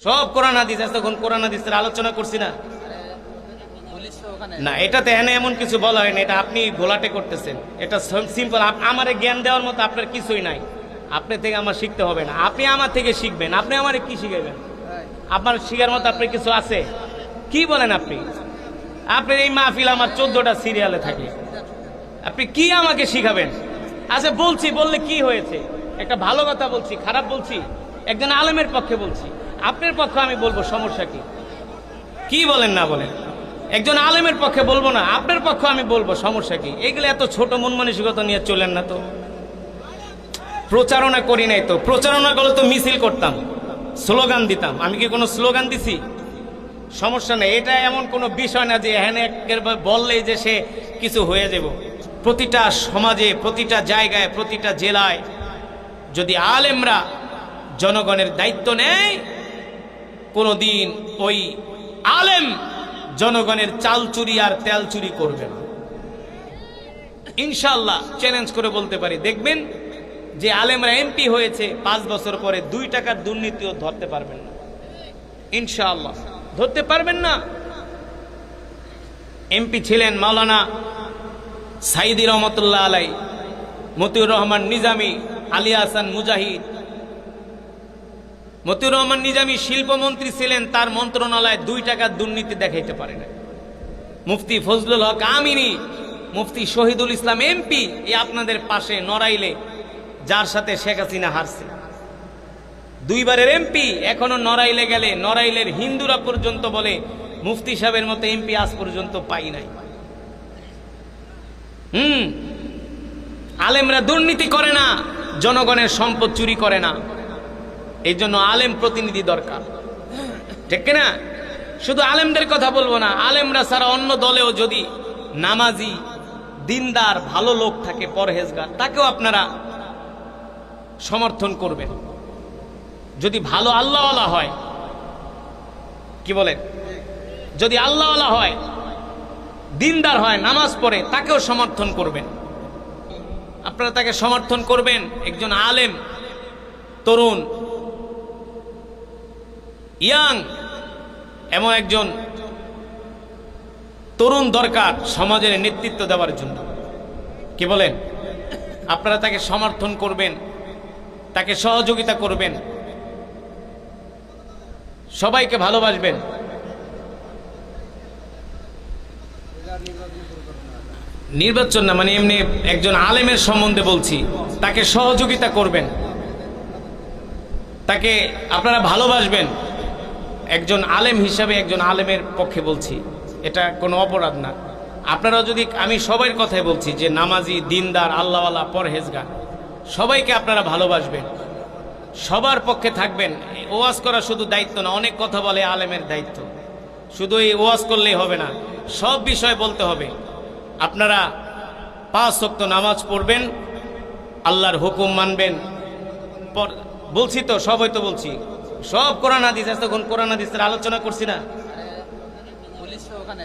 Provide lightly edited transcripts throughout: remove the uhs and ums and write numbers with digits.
সব কোরআন হাদিস, তখন কোরআন হাদিসের আলোচনা করছি না। না, এটাতে এনে এমন কিছু বলা হয় না, এটা আপনি ঘোলাটে করতেছেন। এটা সিম্পল, আমারে জ্ঞান দেওয়ার মতো আপনার কিছুই নাই। আপনি থেকে আমার শিখতে হবে না, আপনি আমার থেকে শিখবেন। আপনি আমারে কি শিখাবেন? আপনার শিখার মতো আপনার কিছু আছে? কি বলেন আপনি? আপনার এই মাহফিল আমার 14টা সিরিয়ালে থাকে, আপনি কি আমাকে শিখাবেন? আচ্ছা বলছি, বললে কি হয়েছে? একটা ভালো কথা বলছি, খারাপ বলছি? একজন আলেমের পক্ষে বলছি, আপনার পক্ষে আমি বলবো, সমস্যা কি? কি বলেন না বলেন? একজন আলেমের পক্ষে বলবো না, আপনার পক্ষে আমি বলবো, সমস্যা কি? এগুলো এত ছোট মন মানসিকতা নিয়ে চলেন না তো। প্রচারণা করি নাই তো, প্রচারণা করলে তো মিছিল করতাম, স্লোগান দিতাম। আমি কি কোনো স্লোগান দিছি? সমস্যা নেই, এটা এমন কোনো বিষয় না যে হ্যাঁ বললেই যে সে কিছু হয়ে যাব। প্রতিটা সমাজে, প্রতিটা জায়গায়, প্রতিটা জেলায় যদি আলেমরা জনগণের দায়িত্ব নেয়, কোনোদিন ওই আলেম জনগণের চাল চুরি আর তেল চুরি করবে না। ইনশাআল্লাহ চ্যালেঞ্জ করে বলতে পারি, দেখবেন যে আলেমরা এমপি হয়েছে 5 বছর পরে 2 টাকার দুর্নীতিও ধরতে পারবেন না। ইনশাআল্লাহ ধরতে পারবেন না। এমপি ছিলেন মাওলানা সাইদি রহমতুল্লাহ আলাই, মতিউর রহমান নিজামী, আলী হাসান মুজাহিদ। মতিউর রহমান নিজামী শিল্পমন্ত্রী ছিলেন, তার মন্ত্রণালয়ে 2 টাকার দুর্নীতি দেখাইতে পারে না। মুফতি ফজলুল হক আমিনী, মুফতি শহীদুল ইসলাম এমপি, এই আপনাদের পাশে নড়াইলে, যার সাথে শেখ হাসিনা হারছে, 2 বারের এমপি। এখনো নড়াইলে গেলে নড়াইলের হিন্দুরা পর্যন্ত বলে মুফতি সাহেবের মতো এমপি আজ পর্যন্ত পাই নাই। আলেমরা দুর্নীতি করে না, জনগণের সম্পদ চুরি করে না। এই জন্য আলেম প্রতিনিধি দরকার, ঠিক কিনা? শুধু আলেমদের কথা বলবো না, আলেমরা ছাড়া অন্য দলেও যদি নামাজি, দিনদার, ভালো লোক থাকে, পরহেজগার, তাকেও আপনারা সমর্থন করবেন। যদি ভালো আল্লাহওয়ালা হয়, কি বলেন? যদি আল্লাহওয়ালা হয়, দিনদার হয়, নামাজ পড়ে, তাকেও সমর্থন করবেন। আপনারা তাকে সমর্থন করবেন। একজন আলেম, তরুণ, ইয়াং, এমন একজন তরুণ দরকার সমাজের নেতৃত্ব দেওয়ার জন্য, কি বলেন? আপনারা তাকে সমর্থন করবেন, তাকে সহযোগিতা করবেন, সবাইকে ভালোবাসবেন। নির্বাচন না, মানে এমনি একজন আলেমের সম্বন্ধে বলছি, তাকে সহযোগিতা করবেন, তাকে আপনারা ভালোবাসবেন। একজন আলেম হিসাবে একজন আলেমের পক্ষে বলছি, এটা কোনো অপরাধ না। আপনারা যদি, আমি সবার কথাই বলছি যে নামাজি, দিনদার, আল্লাহওয়ালা, পরহেজগার, সবাইকে আপনারা ভালোবাসবেন, সবার পক্ষে থাকবেন। ওয়াজ করা শুধু দায়িত্ব না, অনেক কথা বলে আলেমের দায়িত্ব। শুধু এই ওয়াজ করলেই হবে না, সব বিষয় বলতে হবে। আপনারা 5 ওয়াক্ত নামাজ পড়বেন, আল্লাহর হুকুম মানবেন। বলছি তো, সবাই তো বলছি, সব কোরআন হাদিস, তখন কোরআন হাদিসের আলোচনা করছি না।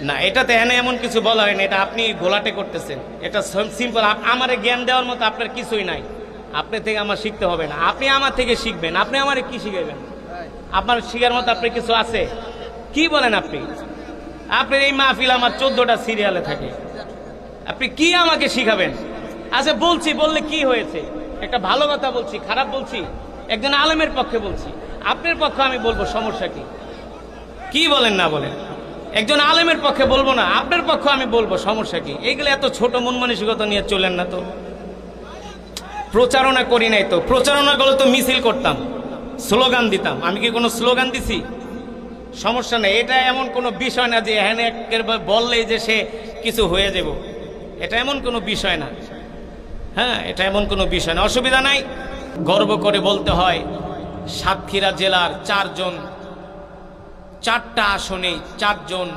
না, এটাতে এনে এমন কিছু বলা হয় না, এটা আপনি ঘোলাটে করতেছেন। এটা সিম্পল, আমারে জ্ঞান দেওয়ার মতো আপনার কিছুই নাই। আপনি থেকে আমার শিখতে হবে না, আপনি আমার থেকে শিখবেন। আপনি আমারে কি শিখাবেন? আপনার শিখার মতো আপনার কিছু আছে? কি বলেন আপনি? আপনার এই মাহফিল আমার 14টা সিরিয়ালে থাকে, আপনি কি আমাকে শিখাবেন? আচ্ছা বলছি, বললে কি হয়েছে? একটা ভালো কথা বলছি, খারাপ বলছি? একজন আলেমের পক্ষে বলছি, আপনার পক্ষে আমি বলবো, সমস্যা কি? কি বলেন না বলেন? একজন আলেমের পক্ষে বলবো না, আপনার পক্ষে আমি বলবো, সমস্যা কি? এগুলো এত ছোট মন মানসিকতা নিয়ে চলেন না তো। প্রচারণা করি নাই তো, প্রচারণা করলে তো মিছিল করতাম, স্লোগান দিতাম। আমি কি কোনো স্লোগান দিছি? সমস্যা নেই, এটা এমন কোনো বিষয় না যে হ্যাঁ বললেই যে সে কিছু হয়ে যাব। এটা এমন কোনো বিষয় না। হ্যাঁ, এটা এমন কোনো বিষয় না, অসুবিধা নাই। গর্ব করে বলতে হয়, সাতক্ষীরা জেলার 4টা আসনে 4 জন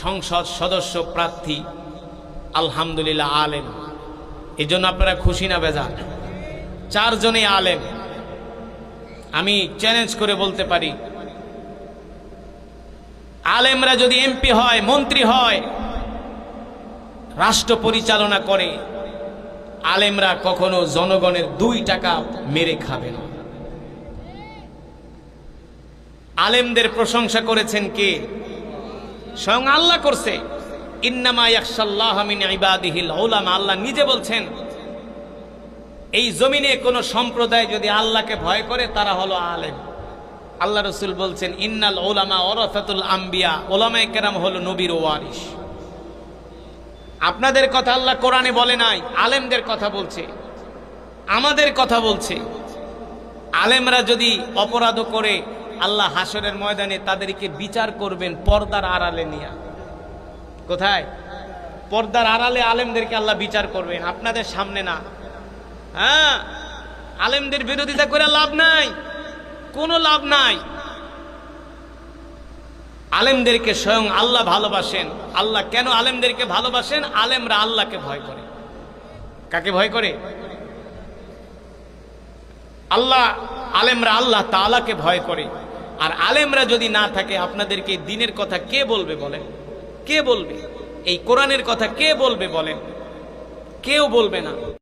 সংসদ সদস্য প্রার্থী, আলহামদুলিল্লাহ আলেম। এই জন্য আপনারা খুশি না বেজার? 4 জনই আলেম। আমি চ্যালেঞ্জ করে বলতে পারি, আলেমরা যদি এমপি হয়, মন্ত্রী হয়, রাষ্ট্র পরিচালনা করে, আলেমরা কখনো জনগণের 2 টাকা মেরে খাবে না। আলেমদের প্রশংসা করেছেন কে? স্বয়ং আল্লাহ করছে। ইন্নামা ইয়াখশাল্লাহ মিন ইবাদিহিল উলামা, আল্লাহ নিজে বলছেন এই জমিনে কোন সম্প্রদায় যদি আল্লাহকে ভয় করে তারা হলো আলেম। আল্লাহ রাসূল বলছেন ইন্নাল উলামা ওয়ারাসাতুল আম্বিয়া, উলামায়ে কেরাম হলো নবীর ওয়ারিস। আপনাদের কথা আল্লাহ কোরআনে বলে নাই, আলেমদের কথা বলছে, আমাদের কথা বলছে। আলেমরা যদি অপরাধ করে আল্লাহ হাসরের ময়দানে তাদেরকে বিচার করবেন পর্দার আড়ালে নিয়ে। কোথায়? পর্দার আড়ালে আলেমদেরকে আল্লাহ বিচার করবেন, আপনাদের সামনে না। হ্যাঁ, আলেমদের বিরোধিতা করে লাভ নাই, কোনো লাভ নাই। আলেমদেরকে স্বয়ং আল্লাহ ভালোবাসেন। আল্লাহ কেন আলেমদেরকে ভালোবাসেন? আলেমরা আল্লাহকে ভয় করে। কাকে ভয় করে? আল্লাহ। আলেমরা আল্লাহ তাআলাকে ভয় করে। আর আলেমরা যদি না থাকে আপনাদেরকে দ্বীনের কথা কে বলবে বলেন? কে বলবে? এই কোরআনের কথা কে বলবে বলেন? কেউ বলবে না।